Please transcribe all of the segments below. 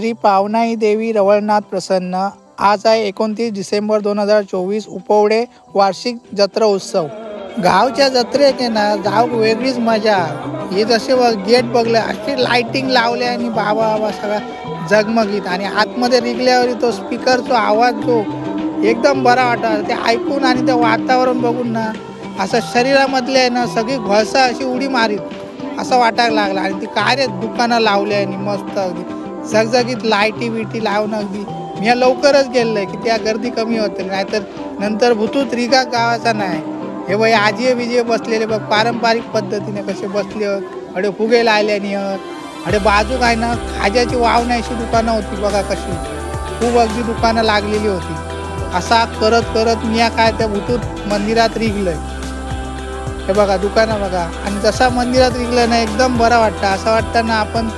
श्री पावनाई देवी रवळनाथ प्रसन्न। आज आहे 29 डिसेंबर 2024 उपवडे वार्षिक जत्रा उत्सव। गावच्या जत्रेत ना जाऊक वेगळीच मजा। हे जसे गेट बघले अशी लाइटिंग लावले आणि बाबा सगळा झगमगीत आणि आतमध्ये रिगल्यावर तो स्पीकरचा आवाज जो एकदम बरा वाटला। ते ऐकून आणि ते वातावरण बघून ना असं शरीरामधले ना सगळी घसा अशी उडी मारीत असं वाटायला लागला। आणि ती काय रे दुकानं लावले आणि मस्त अगदी झगझगीत लाईटी बिटी लावून अगदी मी लवकरच गेलोय की त्या गर्दी कमी होते, नाहीतर नंतर भूतूत रिगा गावाचा नाही। हे बाई आजी विजय बसलेले बघ पारंपरिक पद्धतीने कसे बसले होत, अडे फुगे लावल्यानी अडे बाजू काय ना खाज्याची वावण्याची दुकानं होती बघा कशी खूप अगदी दुकानं लागलेली होती। असा करत करत मी काय त्या भूतूत मंदिरात रिगलोय। हे बघा दुकानं बघा आणि जसा मंदिरात रिगलं ना एकदम बरं वाटतं। असं वाटतं ना आपण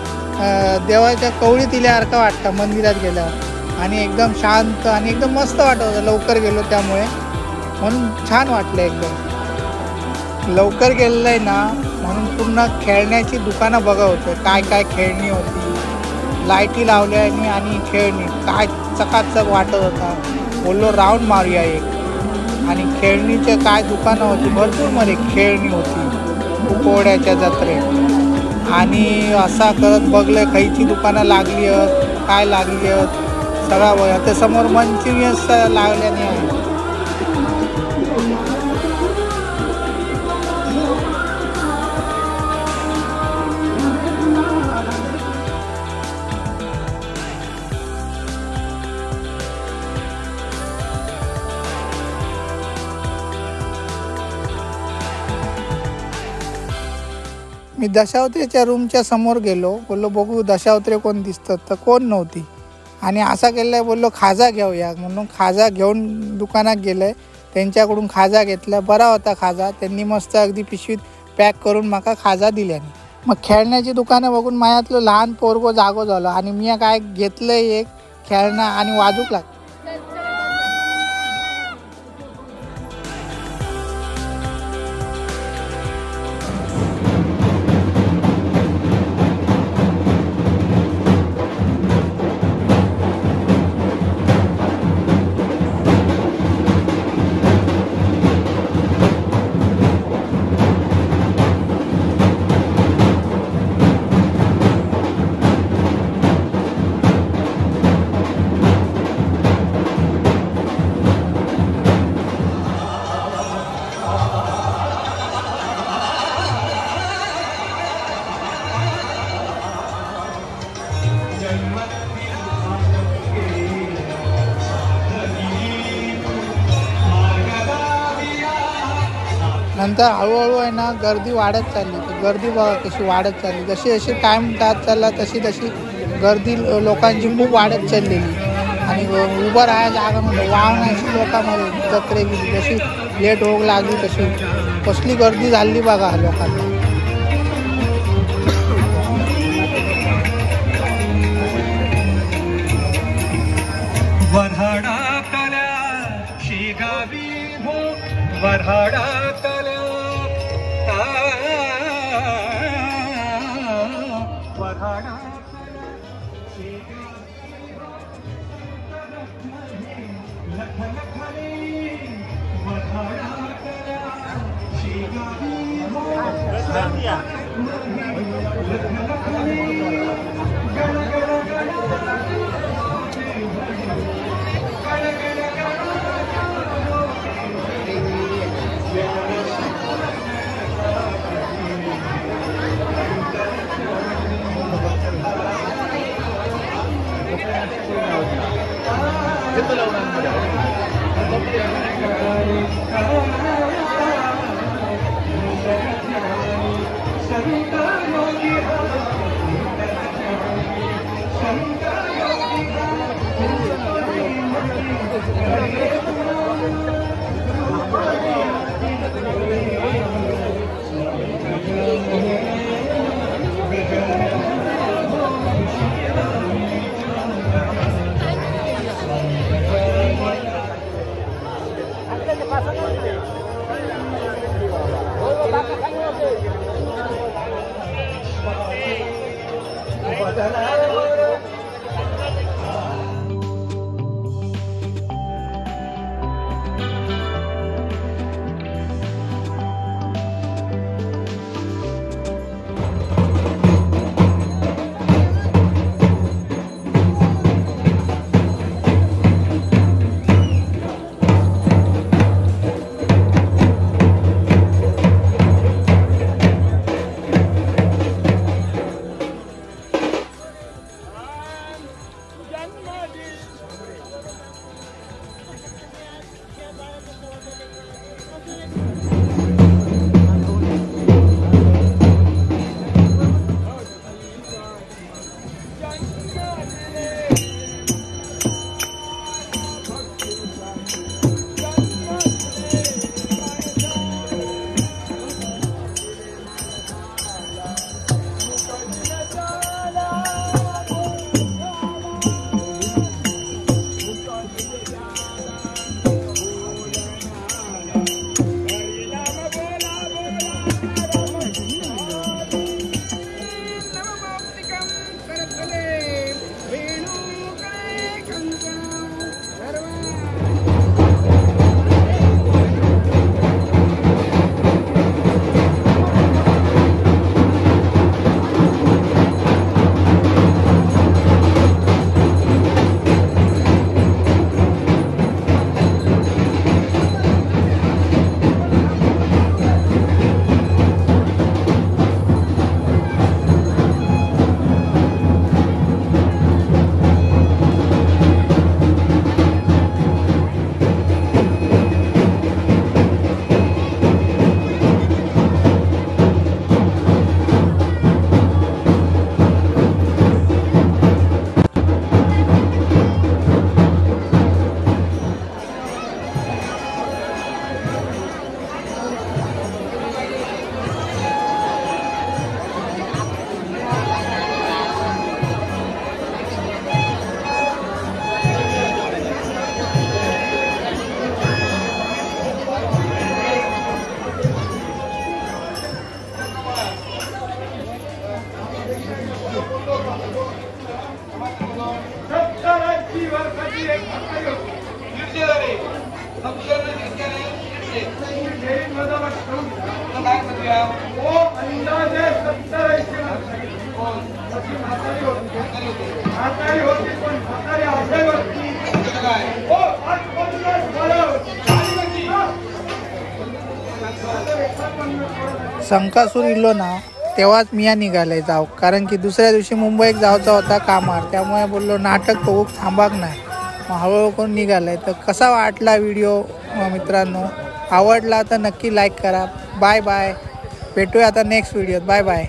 देवाच्या कवळीत इल्यासारखं वाटतं मंदिरात गेल्यावर आणि एकदम शांत आणि एकदम मस्त वाटत होतं। लवकर गेलो त्यामुळे म्हणून छान वाटलं एकदम। लवकर गेलेलं आहे ना म्हणून पूर्ण खेळण्याची दुकानं बघा होतं, काय काय खेळणी होती, लाईटी लावल्या आणि खेळणी काय चकाचक वाटत होता। बोललो राऊंड मारूया एक आणि खेळणीचे काय दुकानं होती भरपूर मध्ये खेळणी होती उपवड्याच्या जत्रेत। आणि असा करत बघले खायची दुकानं लागली आहेत काय लागली आहेत सगळा बघा। ते समोर मंचुरियन्स लागल्याने आहे। मी दशावत्रेच्या रूमच्या समोर गेलो, बोललो बघू दशावत्रे कोण दिसतात, तर कोण नव्हती। आणि असा गेलाय बोललो खाजा घेऊया म्हणून खाजा घेऊन दुकानात गेलंय, त्यांच्याकडून खाजा घेतला बरा होता खाजा। त्यांनी मस्त अगदी पिशवीत पॅक करून माका खाजा दिल्याने। मग खेळण्याची दुकानं बघून माझ्यातलं लहान पोरगो जागो झालं आणि मी काय घेतलंय एक खेळणं आणि वाजूक लागलं। नंतर हळूहळू आहे ना गर्दी वाढत चालली। गर्दी बघा कशी वाढत चालली, जशी जशी टाईम जात चालला तशी तशी गर्दी लोकांची खूप वाढत चाललेली। आणि उभं राहायला जागा नव्हती, वाहनाची लोकांमध्ये जत्रे गेली जशी लेट होऊ लागली तशी कसली गर्दी झाली बघा लोकांना। वऱ्हाडा कल्या शेगावी हो वऱ्हाडा कल्या वऱ्हाडा संकासूर इल्लो ना तेव्हाच मिया निघाले जाऊ, कारण की दुसऱ्या दिवशी मुंबईत जायचा होता कामार, त्यामुळे बोललो नाटक बघूक थांबाक नाही, मग हळूहळू कोण निघालाय. तर कसा वाटला व्हिडिओ मित्रांनो, आवडला तर नक्की लाईक करा. बाय बाय, भेटूया आता नेक्स्ट व्हिडिओत. Bye bye.